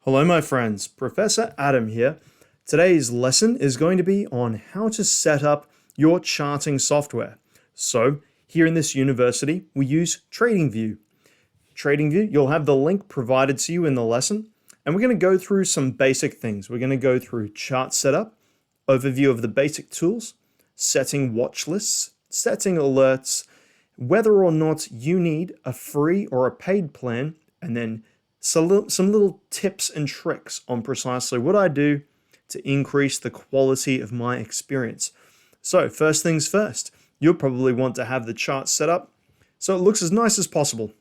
Hello, my friends. Professor Adam here. Today's lesson is going to be on how to set up your charting software. So, here in this university, we use TradingView. TradingView, you'll have the link provided to you in the lesson, and we're going to go through some basic things. We're going to go through chart setup, overview of the basic tools, setting watch lists, setting alerts, whether or not you need a free or a paid plan, and then some little tips and tricks on precisely what I do to increase the quality of my experience. So first things first, you'll probably want to have the chart set up so it looks as nice as possible.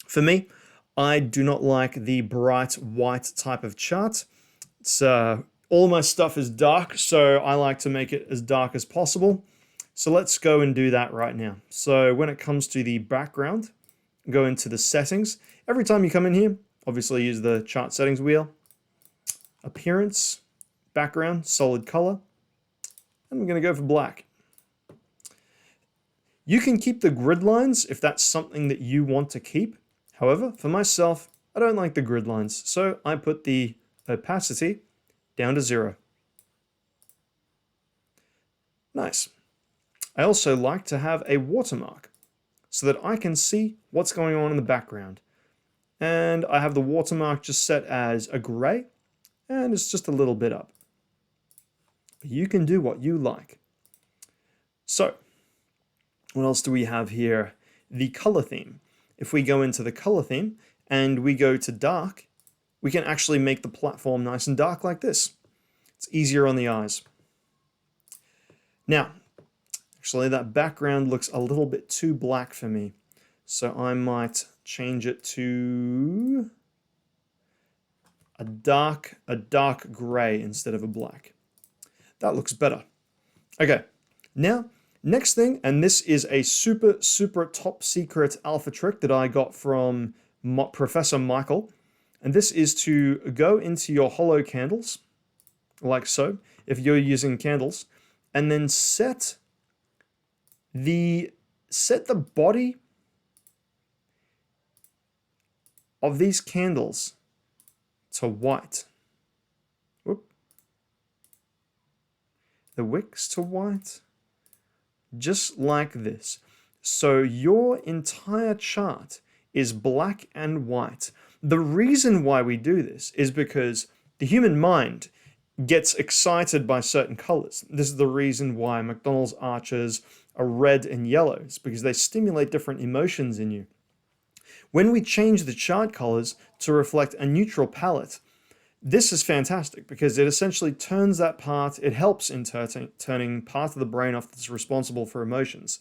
For me, I do not like the bright white type of chart. It's all my stuff is dark, so I like to make it as dark as possible. So let's go and do that right now. So when it comes to the background, go into the settings. Every time you come in here, obviously use the chart settings wheel. Appearance, background, solid color. And I'm going to go for black. You can keep the grid lines if that's something that you want to keep. However, for myself, I don't like the grid lines, so I put the opacity down to 0. Nice. I also like to have a watermark so that I can see what's going on in the background. And I have the watermark just set as a gray, and it's just a little bit up. But you can do what you like. So, what else do we have here? The color theme. If we go into the color theme and we go to dark, we can actually make the platform nice and dark like this. It's easier on the eyes. Now, actually that background looks a little bit too black for me. So I might change it to a dark gray instead of a black. That looks better. Okay, now, next thing, and this is a super top secret alpha trick that I got from Professor Michael, and this is to go into your hollow candles, like so, if you're using candles, and then set the body of these candles to white. Whoop. The wicks to white. Just like this. So your entire chart is black and white. The reason why we do this is because the human mind gets excited by certain colors. This is the reason why McDonald's arches are red and yellow. It's because they stimulate different emotions in you. When we change the chart colors to reflect a neutral palette, this is fantastic because it essentially turns that part, it helps in turning part of the brain off that's responsible for emotions.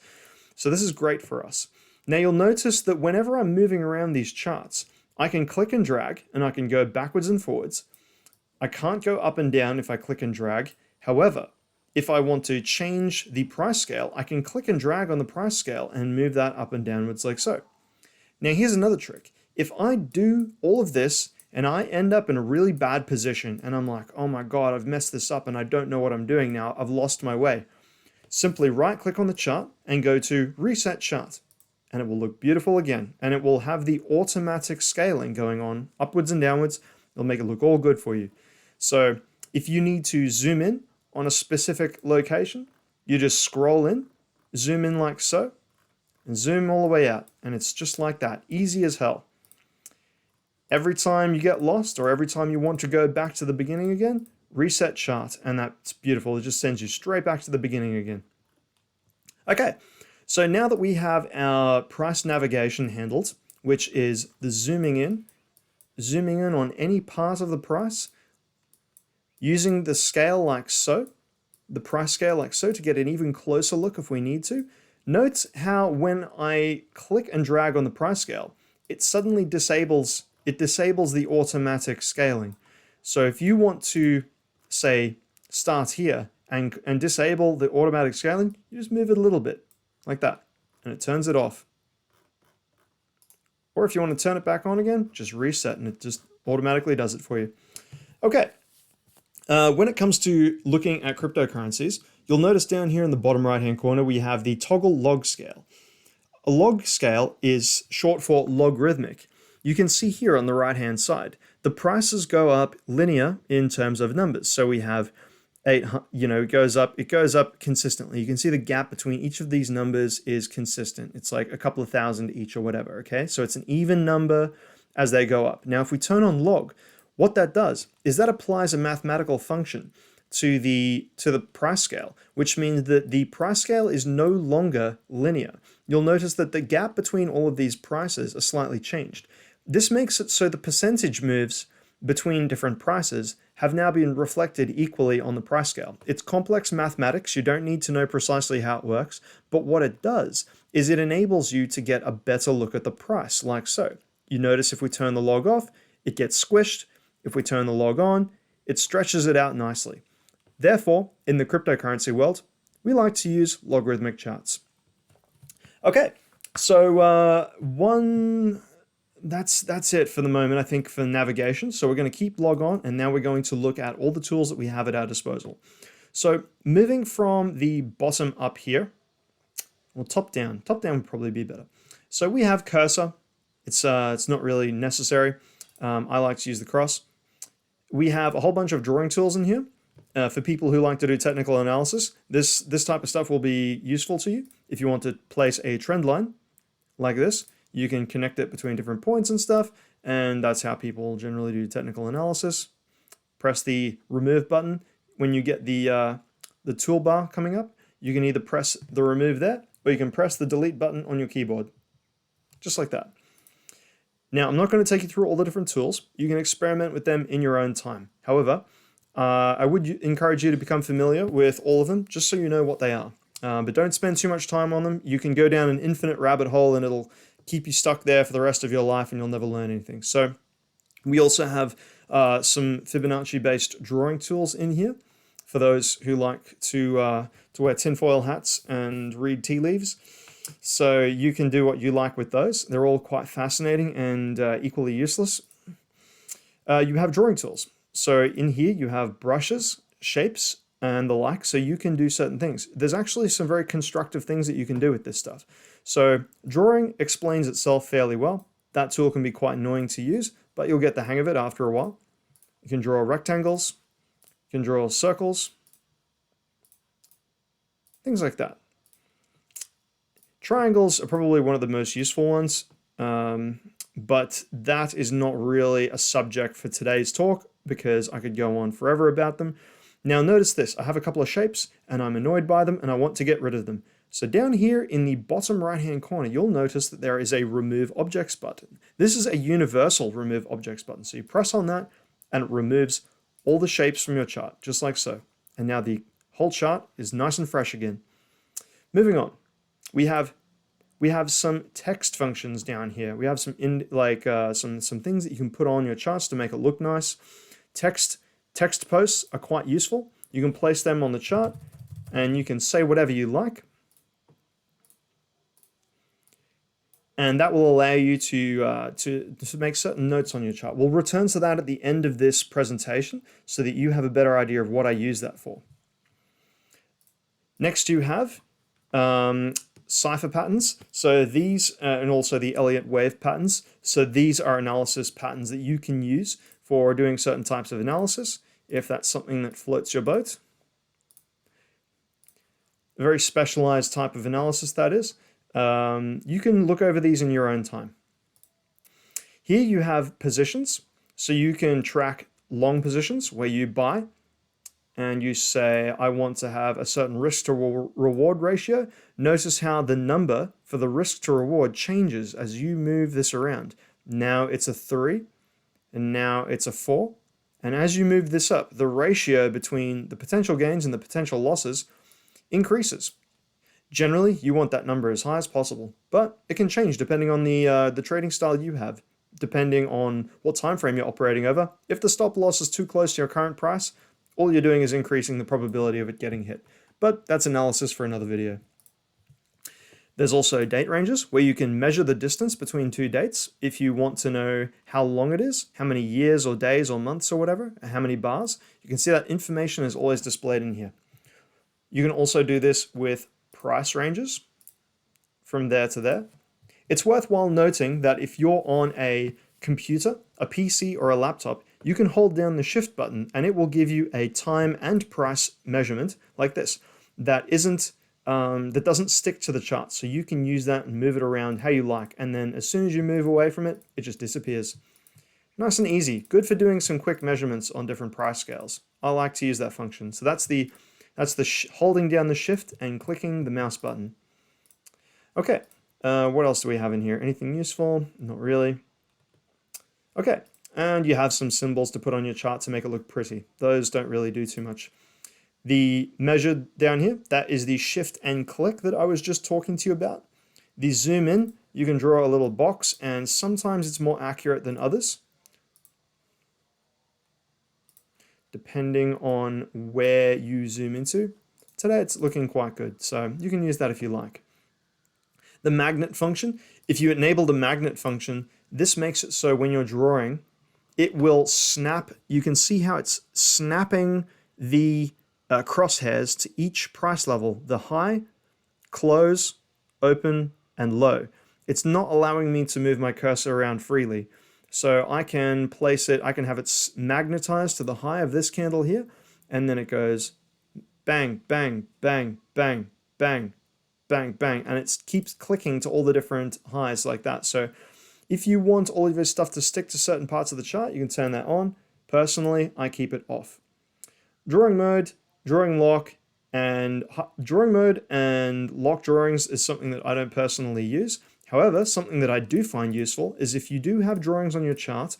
So this is great for us. Now you'll notice that whenever I'm moving around these charts, I can click and drag and I can go backwards and forwards. I can't go up and down if I click and drag. However, if I want to change the price scale, I can click and drag on the price scale and move that up and downwards like so. Now here's another trick. If I do all of this and I end up in a really bad position and I'm like, oh my God, I've messed this up and I don't know what I'm doing now, I've lost my way. Simply right click on the chart and go to Reset Chart and it will look beautiful again and it will have the automatic scaling going on upwards and downwards. It'll make it look all good for you. So if you need to zoom in on a specific location, you just scroll in, zoom in like so, and zoom all the way out. And it's just like that, easy as hell. Every time you get lost or every time you want to go back to the beginning again, reset chart, and that's beautiful. It just sends you straight back to the beginning again. Okay, so now that we have our price navigation handled, which is the zooming in on any part of the price, using the scale like so, the price scale like so to get an even closer look if we need to. Note how when I click and drag on the price scale, it suddenly disables the automatic scaling. So if you want to, say, start here and disable the automatic scaling, you just move it a little bit, like that, and it turns it off. Or if you want to turn it back on again, just reset and it just automatically does it for you. Okay, when it comes to looking at cryptocurrencies, you'll notice down here in the bottom right-hand corner, we have the toggle log scale. A log scale is short for logarithmic. You can see here on the right-hand side the prices go up linear in terms of numbers. So we have 800, it goes up consistently. You can see the gap between each of these numbers is consistent. It's like a couple of thousand each or whatever, okay? So it's an even number as they go up. Now, if we turn on log, what that does is that applies a mathematical function to the price scale, which means that the price scale is no longer linear. You'll notice that the gap between all of these prices are slightly changed. This makes it so the percentage moves between different prices have now been reflected equally on the price scale. It's complex mathematics. You don't need to know precisely how it works, but what it does is it enables you to get a better look at the price, like so. You notice if we turn the log off, it gets squished. If we turn the log on, it stretches it out nicely. Therefore, in the cryptocurrency world, we like to use logarithmic charts. Okay, so that's it for the moment, I think, for navigation. So we're going to keep log on, and now we're going to look at all the tools that we have at our disposal. So moving from the bottom up here, or top down would probably be better. So we have cursor. It's not really necessary. I like to use the cross. We have a whole bunch of drawing tools in here. For people who like to do technical analysis, this type of stuff will be useful to you. If you want to place a trend line like this, you can connect it between different points and stuff, and that's how people generally do technical analysis. Press the remove button. When you get the toolbar coming up, you can either press the remove there, or you can press the delete button on your keyboard. Just like that. Now, I'm not going to take you through all the different tools. You can experiment with them in your own time. However, I would encourage you to become familiar with all of them, just so you know what they are. But don't spend too much time on them. You can go down an infinite rabbit hole and it'll keep you stuck there for the rest of your life and you'll never learn anything. So we also have some Fibonacci-based drawing tools in here for those who like to wear tinfoil hats and read tea leaves. So you can do what you like with those. They're all quite fascinating and equally useless. You have drawing tools. So in here you have brushes, shapes, and the like, so you can do certain things. There's actually some very constructive things that you can do with this stuff. So drawing explains itself fairly well. That tool can be quite annoying to use, but you'll get the hang of it after a while. You can draw rectangles, you can draw circles, things like that. Triangles are probably one of the most useful ones, but that is not really a subject for today's talk because I could go on forever about them. Now notice this, I have a couple of shapes and I'm annoyed by them and I want to get rid of them. So down here in the bottom right hand corner, you'll notice that there is a remove objects button. This is a universal remove objects button. So you press on that and it removes all the shapes from your chart, just like so. And now the whole chart is nice and fresh again. Moving on, we have some text functions down here. We have some some things that you can put on your charts to make it look nice. Text posts are quite useful. You can place them on the chart and you can say whatever you like. And that will allow you to make certain notes on your chart. We'll return to that at the end of this presentation so that you have a better idea of what I use that for. Next you have cipher patterns. So these, and also the Elliott wave patterns. So these are analysis patterns that you can use for doing certain types of analysis, if that's something that floats your boat. A very specialized type of analysis, that is. You can look over these in your own time. Here you have positions. So you can track long positions where you buy and you say, I want to have a certain risk to reward ratio. Notice how the number for the risk to reward changes as you move this around. Now it's a 3. And now it's a 4. And as you move this up, the ratio between the potential gains and the potential losses increases. Generally, you want that number as high as possible, but it can change depending on the trading style you have, depending on what time frame you're operating over. If the stop loss is too close to your current price, all you're doing is increasing the probability of it getting hit. But that's analysis for another video. There's also date ranges where you can measure the distance between two dates if you want to know how long it is, how many years or days or months or whatever, and how many bars. You can see that information is always displayed in here. You can also do this with price ranges from there to there. It's worthwhile noting that if you're on a computer, a PC, or a laptop, you can hold down the shift button and it will give you a time and price measurement like this that doesn't stick to the chart. So you can use that and move it around how you like. And then as soon as you move away from it, it just disappears. Nice and easy. Good for doing some quick measurements on different price scales. I like to use that function. So that's the holding down the shift and clicking the mouse button. Okay, what else do we have in here? Anything useful? Not really. Okay, and you have some symbols to put on your chart to make it look pretty. Those don't really do too much. The measure down here, that is the shift and click that I was just talking to you about. The zoom in, you can draw a little box, and sometimes it's more accurate than others, depending on where you zoom into. Today it's looking quite good, so you can use that if you like. The magnet function, if you enable the magnet function, this makes it so when you're drawing, it will snap. You can see how it's snapping the crosshairs to each price level, the high, close, open, and low. It's not allowing me to move my cursor around freely. So I can place it, I can have it magnetized to the high of this candle here, and then it goes bang, bang, bang, bang, bang, bang, bang, and it keeps clicking to all the different highs like that. So if you want all of your stuff to stick to certain parts of the chart, you can turn that on. Personally, I keep it off. Drawing mode, drawing lock, and drawing mode and lock drawings is something that I don't personally use. However, something that I do find useful is if you do have drawings on your chart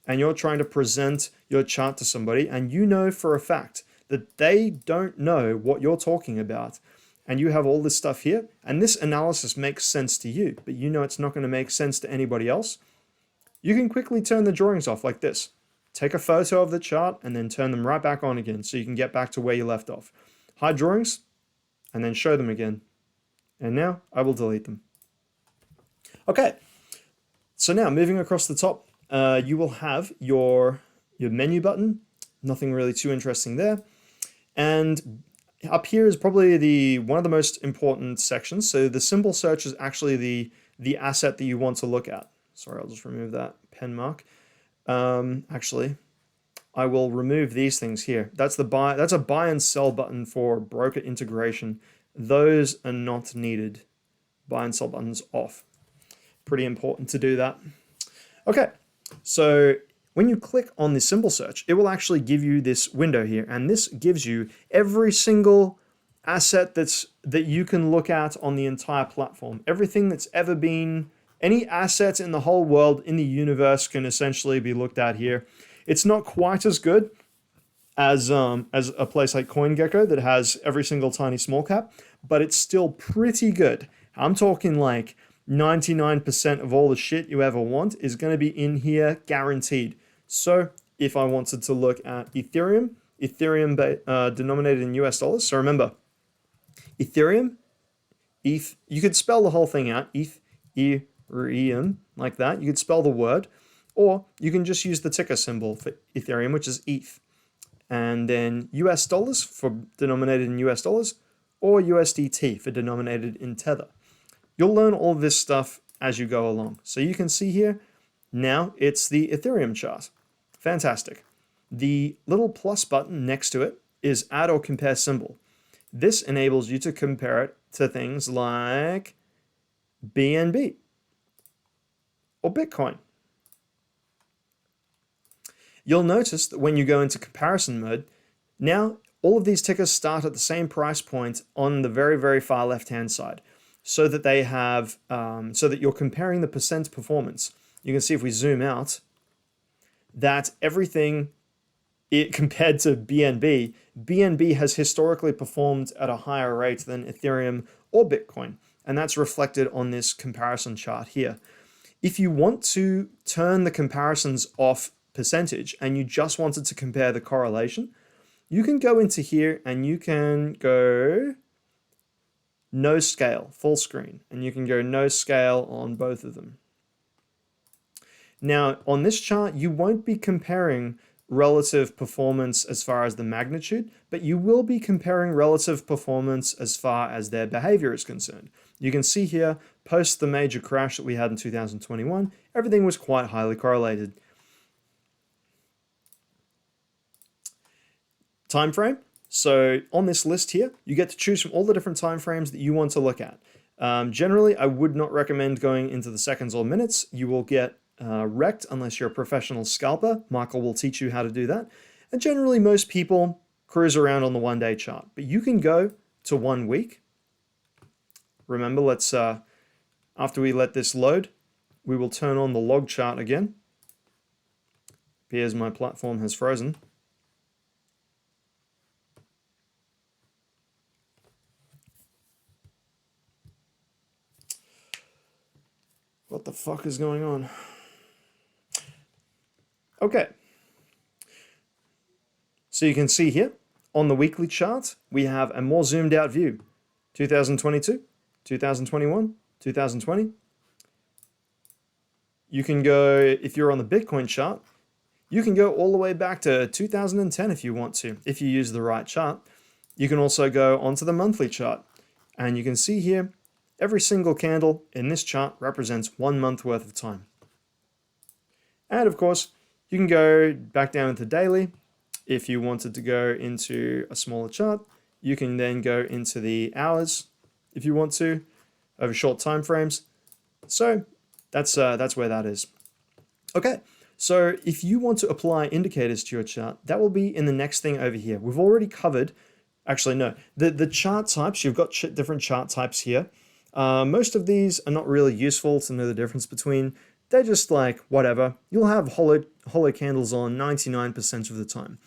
and you're trying to present your chart to somebody and you know for a fact that they don't know what you're talking about, and you have all this stuff here, and this analysis makes sense to you, but you know it's not going to make sense to anybody else, you can quickly turn the drawings off like this. Take a photo of the chart and then turn them right back on again so you can get back to where you left off. Hide drawings and then show them again. And now I will delete them. Okay, so now moving across the top, you will have your menu button. Nothing really too interesting there. And up here is probably one of the most important sections. So the symbol search is actually the asset that you want to look at. Sorry, I'll just remove that pen mark. Actually, I will remove these things here. That's a buy and sell button for broker integration. Those are not needed. Buy and sell buttons off. Pretty important to do that. Okay, so when you click on the symbol search, it will actually give you this window here, and this gives you every single asset that you can look at on the entire platform. Everything that's ever been, any assets in the whole world, in the universe, can essentially be looked at here. It's not quite as good as a place like CoinGecko that has every single tiny small cap, but it's still pretty good. I'm talking like 99% of all the shit you ever want is going to be in here guaranteed. So if I wanted to look at Ethereum denominated in US dollars. So remember, Ethereum, ETH, you could spell the whole thing out, Ethereum, like that. You could spell the word, or you can just use the ticker symbol for Ethereum, which is ETH. And then US dollars for denominated in US dollars, or USDT for denominated in Tether. You'll learn all this stuff as you go along. So you can see here, now it's the Ethereum chart. Fantastic. The little plus button next to it is add or compare symbol. This enables you to compare it to things like BNB or Bitcoin. You'll notice that when you go into comparison mode, now all of these tickers start at the same price point on the very, very far left-hand side, so that they have, so that you're comparing the percent performance. You can see if we zoom out, that everything compared to BNB has historically performed at a higher rate than Ethereum or Bitcoin, and that's reflected on this comparison chart here. If you want to turn the comparisons off percentage and you just wanted to compare the correlation, you can go into here and you can go no scale, full screen, and you can go no scale on both of them. Now, on this chart, you won't be comparing relative performance as far as the magnitude, but you will be comparing relative performance as far as their behavior is concerned. You can see here, post the major crash that we had in 2021, everything was quite highly correlated. Time frame. So on this list here, you get to choose from all the different time frames that you want to look at. Generally, I would not recommend going into the seconds or minutes. You will get wrecked unless you're a professional scalper. Michael will teach you how to do that. And generally, most people cruise around on the 1 day chart, but you can go to 1 week. Remember, let's after we let this load, we will turn on the log chart again. Appears my platform has frozen. What the fuck is going on? Okay. So you can see here on the weekly chart, we have a more zoomed out view. 2022, 2021, 2020. You can go, if you're on the Bitcoin chart, you can go all the way back to 2010 if you want to, if you use the right chart. You can also go onto the monthly chart. And you can see here, every single candle in this chart represents 1 month worth of time. And of course, you can go back down into daily. If you wanted to go into a smaller chart, you can then go into the hours if you want to, over short time frames. So that's where that is. Okay, so if you want to apply indicators to your chart, that will be in the next thing over here. We've already covered, actually no, the chart types, you've got different chart types here. Most of these are not really useful to know the difference between. They're just like whatever. You'll have hollow candles on 99% of the time.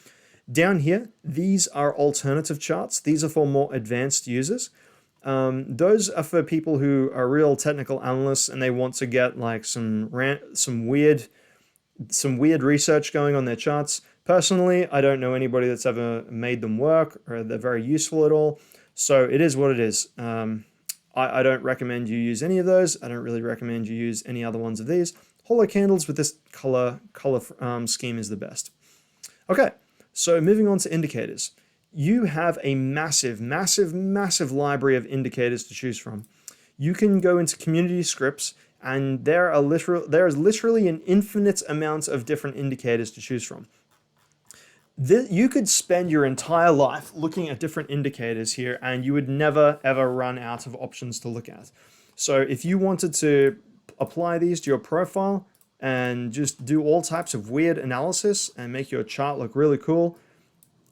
Down here, these are alternative charts. These are for more advanced users. Those are for people who are real technical analysts and they want to get like some weird research going on their charts. Personally, I don't know anybody that's ever made them work or they're very useful at all. So it is what it is. I don't recommend you use any of those. I don't really recommend you use any other ones of these. Hollow candles with this color scheme is the best. Okay, so moving on to indicators. You have a massive library of indicators to choose from. You can go into community scripts and there is literally an infinite amount of different indicators to choose from. You could spend your entire life looking at different indicators here and you would never ever run out of options to look at. So if you wanted to apply these to your profile and just do all types of weird analysis and make your chart look really cool,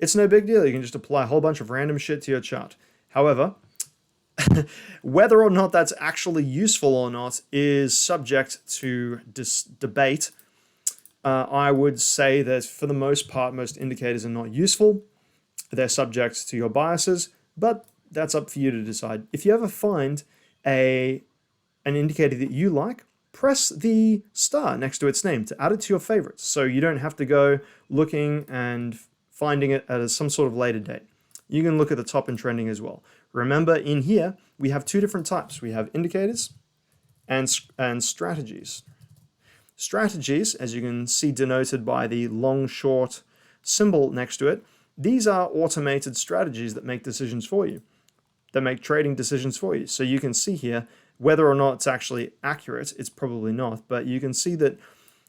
it's no big deal. You can just apply a whole bunch of random shit to your chart. However, whether or not that's actually useful or not is subject to debate. I would say that for the most part, most indicators are not useful. They're subject to your biases, but that's up for you to decide. If you ever find an indicator that you like, press the star next to its name to add it to your favorites, so you don't have to go looking and finding it at some sort of later date. You can look at the top and trending as well. Remember, in here, we have two different types. We have indicators and strategies. Strategies, as you can see denoted by the long-short symbol next to it, these are automated strategies that make decisions for you, that make trading decisions for you. So you can see here, whether or not it's actually accurate, it's probably not, but you can see that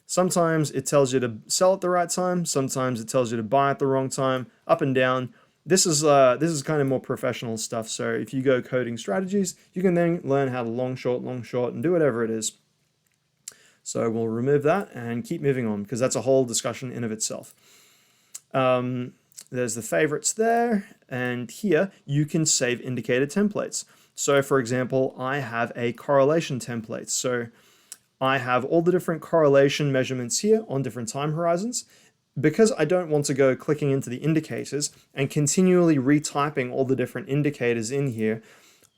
sometimes it tells you to sell at the right time, sometimes it tells you to buy at the wrong time, up and down. This is kind of more professional stuff, so if you go coding strategies, you can then learn how to long short, and do whatever it is. So we'll remove that and keep moving on because that's a whole discussion in of itself. There's the favorites there, and here you can save indicator templates. So for example, I have a correlation template. So I have all the different correlation measurements here on different time horizons. Because I don't want to go clicking into the indicators and continually retyping all the different indicators in here,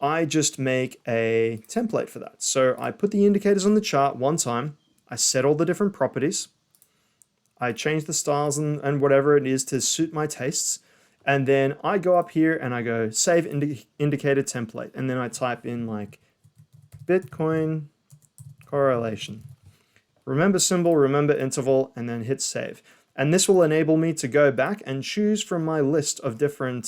I just make a template for that. So I put the indicators on the chart one time, I set all the different properties, I change the styles and whatever it is to suit my tastes, and then I go up here and I go save indicator template, and then I type in like Bitcoin correlation. Remember symbol, remember interval, and then hit save. And this will enable me to go back and choose from my list of different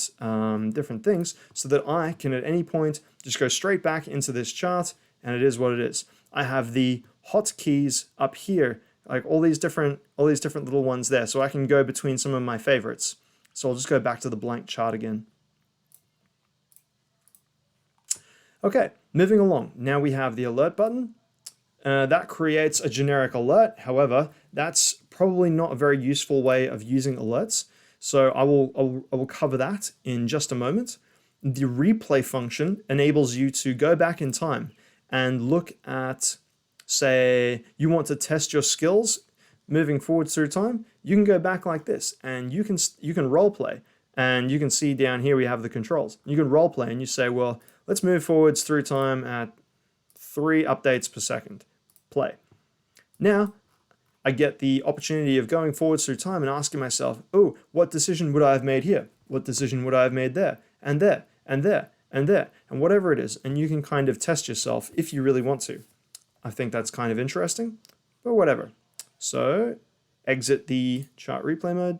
things so that I can at any point just go straight back into this chart, and it is what it is. I have the hotkeys up here, like all these different little ones there, so I can go between some of my favorites. So I'll just go back to the blank chart again. Okay, moving along. Now we have the alert button. That creates a generic alert. However, that's probably not a very useful way of using alerts. So I will cover that in just a moment. The replay function enables you to go back in time and look at, say, you want to test your skills moving forward through time. You can go back like this, and you can role play, and you can see down here we have the controls. You can role play, and you say, well, let's move forwards through time at 3 updates per second. Play. Now, I get the opportunity of going forwards through time and asking myself, oh, what decision would I have made here? What decision would I have made there? And there, and there, and there, and whatever it is. And you can kind of test yourself if you really want to. I think that's kind of interesting, but whatever. So, exit the chart replay mode.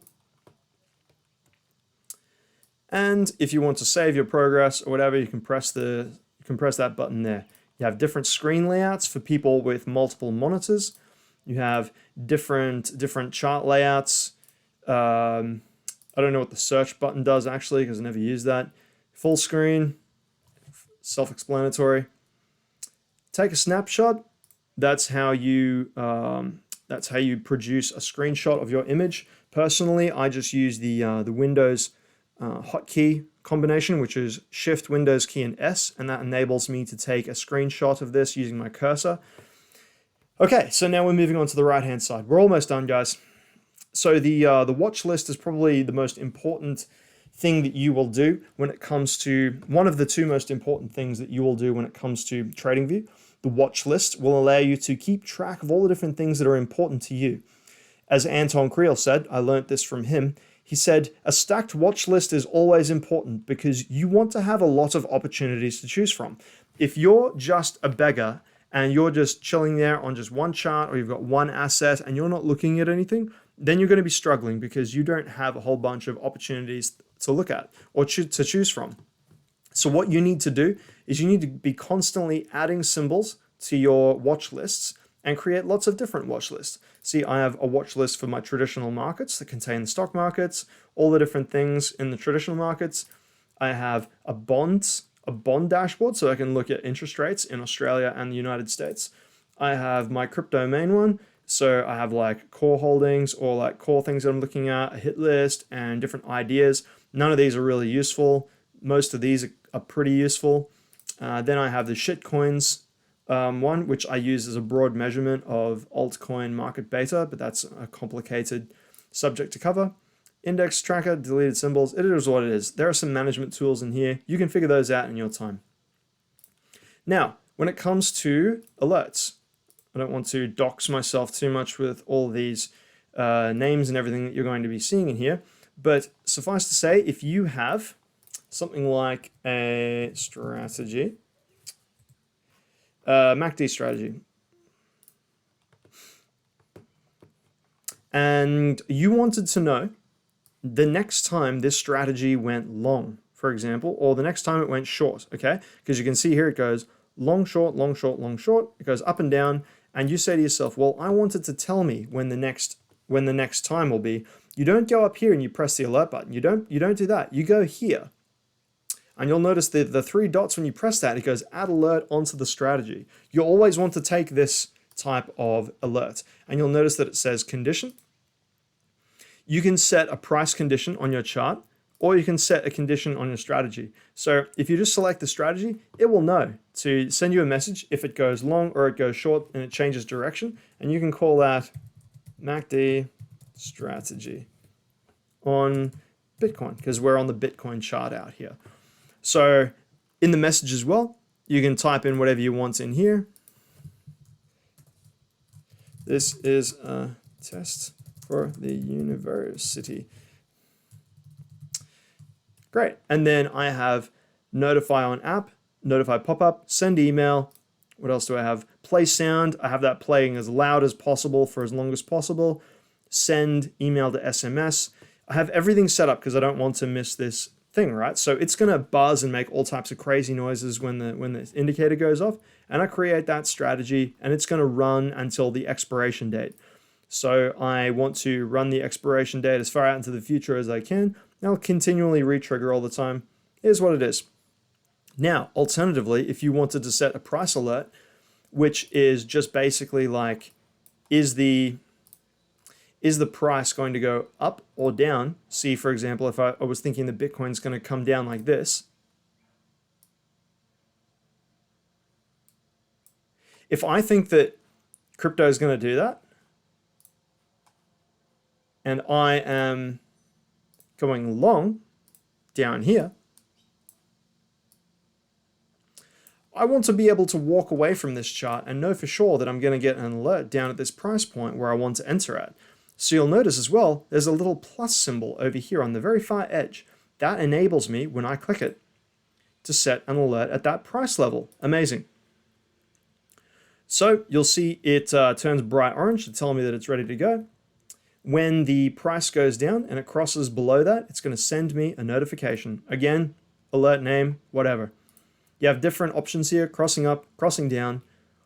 And if you want to save your progress or whatever, you can press that button there. You have different screen layouts for people with multiple monitors. You have different chart layouts. I don't know what the search button does actually, because I never used that. Full screen, self-explanatory. Take a snapshot. That's how you produce a screenshot of your image. Personally, I just use the Windows hotkey combination, which is Shift, Windows key, and S, and that enables me to take a screenshot of this using my cursor. Okay, so now we're moving on to the right-hand side. We're almost done, guys. So the watch list is probably the most important thing that you will do when it comes to, one of the two most important things that you will do when it comes to TradingView. The watch list will allow you to keep track of all the different things that are important to you. As Anton Creel said, I learnt this from him, he said, a stacked watch list is always important because you want to have a lot of opportunities to choose from. If you're just a beggar and you're just chilling there on just one chart, or you've got one asset and you're not looking at anything, then you're going to be struggling because you don't have a whole bunch of opportunities to look at or to choose from. So what you need to do is you need to be constantly adding symbols to your watch lists and create lots of different watch lists. See, I have a watch list for my traditional markets that contain the stock markets, all the different things in the traditional markets. I have a bond dashboard so I can look at interest rates in Australia and the United States. I have my crypto main one, so I have like core holdings or like core things that I'm looking at, a hit list, and different ideas. None of these are really useful. Most of these are pretty useful. Then I have the shitcoins one, which I use as a broad measurement of altcoin market beta, but that's a complicated subject to cover. Index tracker, deleted symbols, it is what it is. There are some management tools in here. You can figure those out in your time. Now, when it comes to alerts, I don't want to dox myself too much with all these names and everything that you're going to be seeing in here, but suffice to say, if you have something like a strategy, MACD strategy, and you wanted to know the next time this strategy went long, for example, or the next time it went short, okay? Because you can see here it goes long, short, long, short, long, short. It goes up and down, and you say to yourself, well, I wanted to tell me when the next time will be. You don't go up here and you press the alert button. You don't do that. You go here. And you'll notice the 3 dots when you press that, it goes add alert onto the strategy. You always want to take this type of alert. And you'll notice that it says condition. You can set a price condition on your chart, or you can set a condition on your strategy. So if you just select the strategy, it will know to send you a message if it goes long or it goes short and it changes direction. And you can call that MACD strategy on Bitcoin, because we're on the Bitcoin chart out here. So in the message as well, you can type in whatever you want in here. This is a test for the university. Great. And then I have notify on app, notify pop-up, send email. What else do I have? Play sound. I have that playing as loud as possible for as long as possible. send, email to SMS. I have everything set up because I don't want to miss this thing, right? So it's going to buzz and make all types of crazy noises when the indicator goes off. And I create that strategy, and it's going to run until the expiration date. So I want to run the expiration date as far out into the future as I can. I'll continually retrigger all the time. Here's what it is. Now, alternatively, if you wanted to set a price alert, which is just basically like, is the price going to go up or down? See, for example, if I was thinking the Bitcoin's going to come down like this. If I think that crypto is going to do that, and I am going long down here, I want to be able to walk away from this chart and know for sure that I'm going to get an alert down at this price point where I want to enter at. So you'll notice as well, there's a little plus symbol over here on the very far edge. That enables me, when I click it, to set an alert at that price level. Amazing. So you'll see it turns bright orange to tell me that it's ready to go. When the price goes down and it crosses below that, it's going to send me a notification. Again, alert name, whatever. You have different options here, crossing up, crossing down.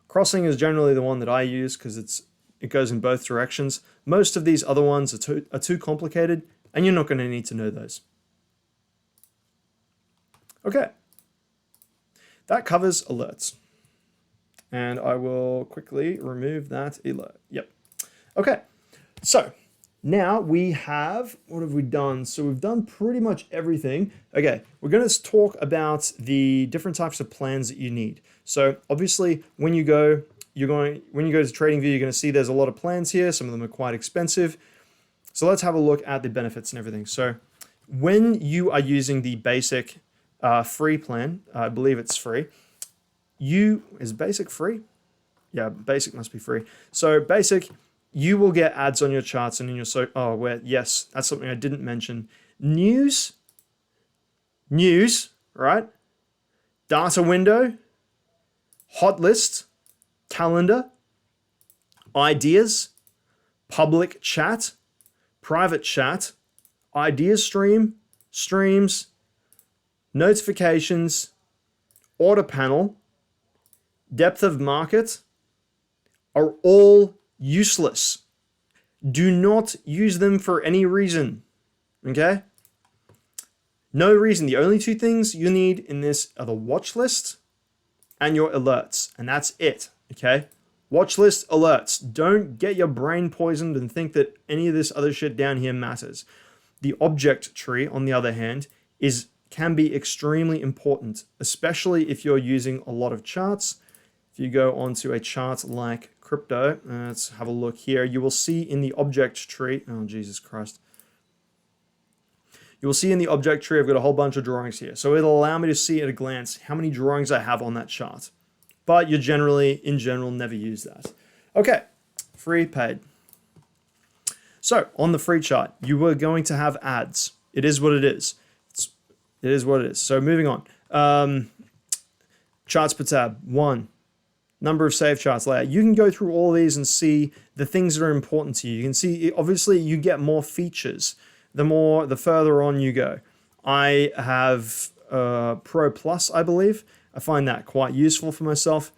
Crossing is generally the one that I use because it goes in both directions. Most of these other ones are too complicated, and you're not going to need to know those. Okay, that covers alerts. And I will quickly remove that alert. Yep. Okay, so now we have, what have we done? So we've done pretty much everything. Okay, we're going to talk about the different types of plans that you need. So obviously, when you go to TradingView, you're going to see there's a lot of plans here. Some of them are quite expensive. So let's have a look at the benefits and everything. So when you are using the basic free plan, I believe it's free. Is basic free? Yeah, basic must be free. So basic, you will get ads on your charts and in your yes, that's something I didn't mention. News, right? Data window, hot list, calendar, ideas, public chat, private chat, ideas stream, streams, notifications, order panel, depth of market are all useless. Do not use them for any reason, okay? No reason. The only two things you need in this are the watch list and your alerts, and that's it, okay? Watch list, alerts. Don't get your brain poisoned and think that any of this other shit down here matters. The object tree, on the other hand, can be extremely important, especially if you're using a lot of charts. If you go onto a chart like crypto, let's have a look here. You will see in the object tree, oh Jesus Christ. You will see in the object tree, I've got a whole bunch of drawings here. So it'll allow me to see at a glance how many drawings I have on that chart. But you in general, never use that. Okay, free, paid. So on the free chart, you are going to have ads. It is what it is. It is what it is. So moving on. Charts per tab, 1. Number of saved charts layout. You can go through all of these and see the things that are important to you. You can see, obviously, you get more features the further on you go. I have Pro Plus, I believe. I find that quite useful for myself.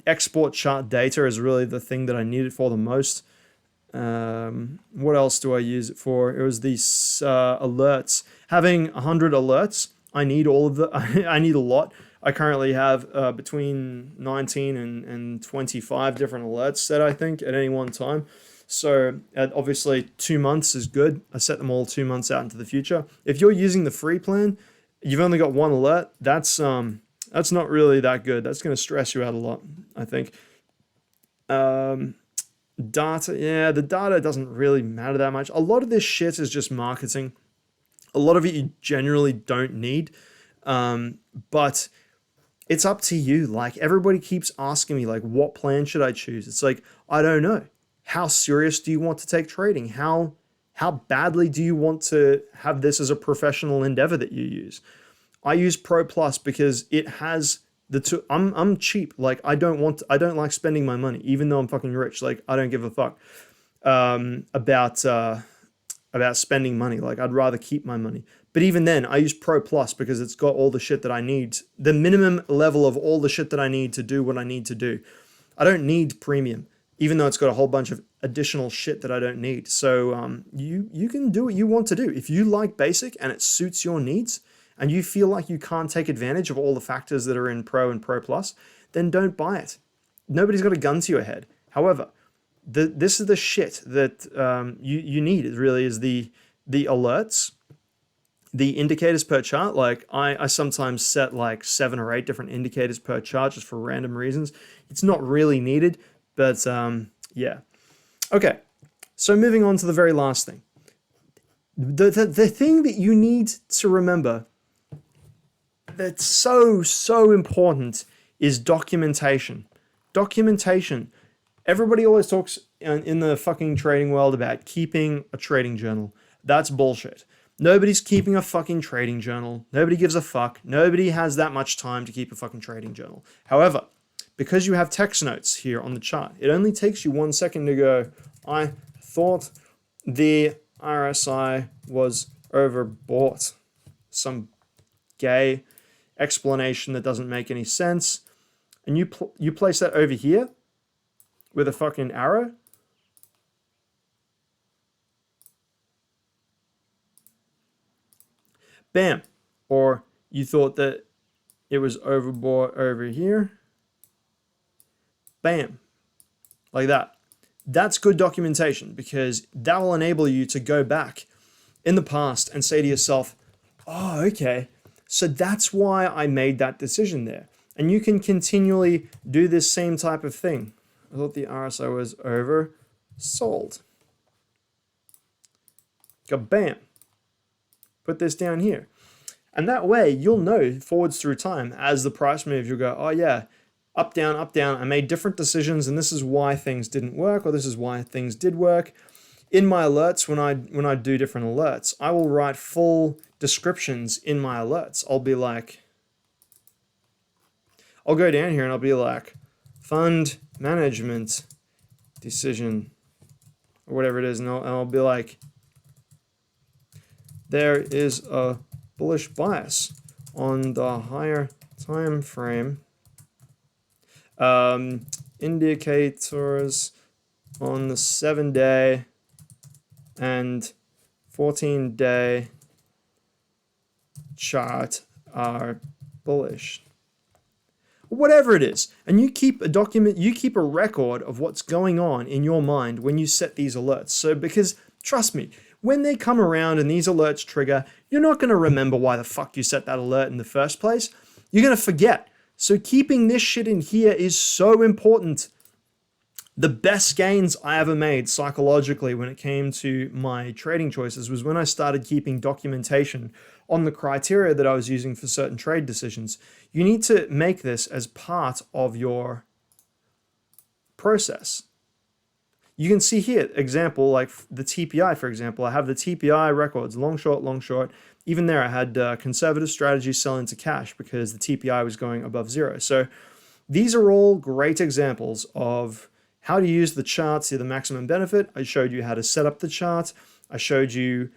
Export chart data is really the thing that I need it for the most. What else do I use it for? It was these alerts. Having 100 alerts, I need all of I need a lot. I currently have between 19 and 25 different alerts set, I think, at any one time. So obviously 2 months is good. I set them all 2 months out into the future. If you're using the free plan, you've only got one alert. That's not really that good. That's going to stress you out a lot, I think. Data, yeah, the data doesn't really matter that much. A lot of this shit is just marketing. A lot of it you generally don't need. But it's up to you. Like, everybody keeps asking me, like, what plan should I choose? It's like, I don't know. How serious do you want to take trading? How badly do you want to have this as a professional endeavor that you use? I use Pro Plus because it has the two. I'm cheap. Like, I don't like spending my money, even though I'm fucking rich. Like, I don't give a fuck. about spending money. Like, I'd rather keep my money. But even then, I use Pro Plus because it's got all the shit that I need, the minimum level of all the shit that I need to do what I need to do. I don't need Premium, even though it's got a whole bunch of additional shit that I don't need. So you can do what you want to do. If you like Basic and it suits your needs, and you feel like you can't take advantage of all the factors that are in Pro and Pro Plus, then don't buy it. Nobody's got a gun to your head. However, this is the shit that you need. It really is the alerts, the indicators per chart. Like I sometimes set like 7 or 8 different indicators per chart just for random reasons. It's not really needed, but yeah. Okay, so moving on to the very last thing. The thing that you need to remember that's so important is documentation. Documentation. Everybody always talks in the fucking trading world about keeping a trading journal. That's bullshit. Nobody's keeping a fucking trading journal. Nobody gives a fuck. Nobody has that much time to keep a fucking trading journal. However, because you have text notes here on the chart, it only takes you 1 second to go, I thought the RSI was overbought. Some gay explanation that doesn't make any sense. And you place that over here with a fucking arrow. Bam. Or you thought that it was overbought over here. Bam. Like that. That's good documentation because that will enable you to go back in the past and say to yourself, oh, okay, so that's why I made that decision there. And you can continually do this same type of thing. I thought the RSI was oversold. Go bam. Put this down here. And that way you'll know forwards through time as the price moves, you'll go, oh yeah, up, down, I made different decisions and this is why things didn't work or this is why things did work. In my alerts, when I do different alerts, I will write full descriptions in my alerts. I'll be like, I'll go down here and I'll be like, fund management decision or whatever it is. And I'll be like, there is a bullish bias on the higher time frame. Indicators on the 7-day and 14-day chart are bullish. Whatever it is. And you keep a document, you keep a record of what's going on in your mind when you set these alerts. So because trust me, when they come around and these alerts trigger, you're not going to remember why the fuck you set that alert in the first place. You're going to forget. So keeping this shit in here is so important. The best gains I ever made psychologically when it came to my trading choices was when I started keeping documentation on the criteria that I was using for certain trade decisions. You need to make this as part of your process. You can see here, example, like the TPI, for example. I have the TPI records, long, short. Even there, I had conservative strategy sell into cash because the TPI was going above 0. So these are all great examples of how to use the charts to the maximum benefit. I showed you how to set up the chart. I showed you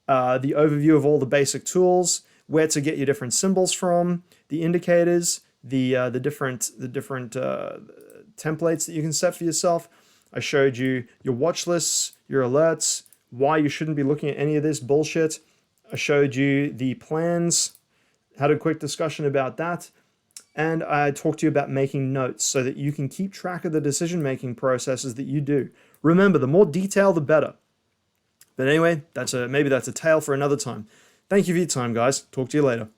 the overview of all the basic tools, where to get your different symbols from, the indicators, the different templates that you can set for yourself. I showed you your watch lists, your alerts, why you shouldn't be looking at any of this bullshit. I showed you the plans, had a quick discussion about that, and I talked to you about making notes so that you can keep track of the decision-making processes that you do. Remember, the more detail, the better. But anyway, maybe that's a tale for another time. Thank you for your time, guys. Talk to you later.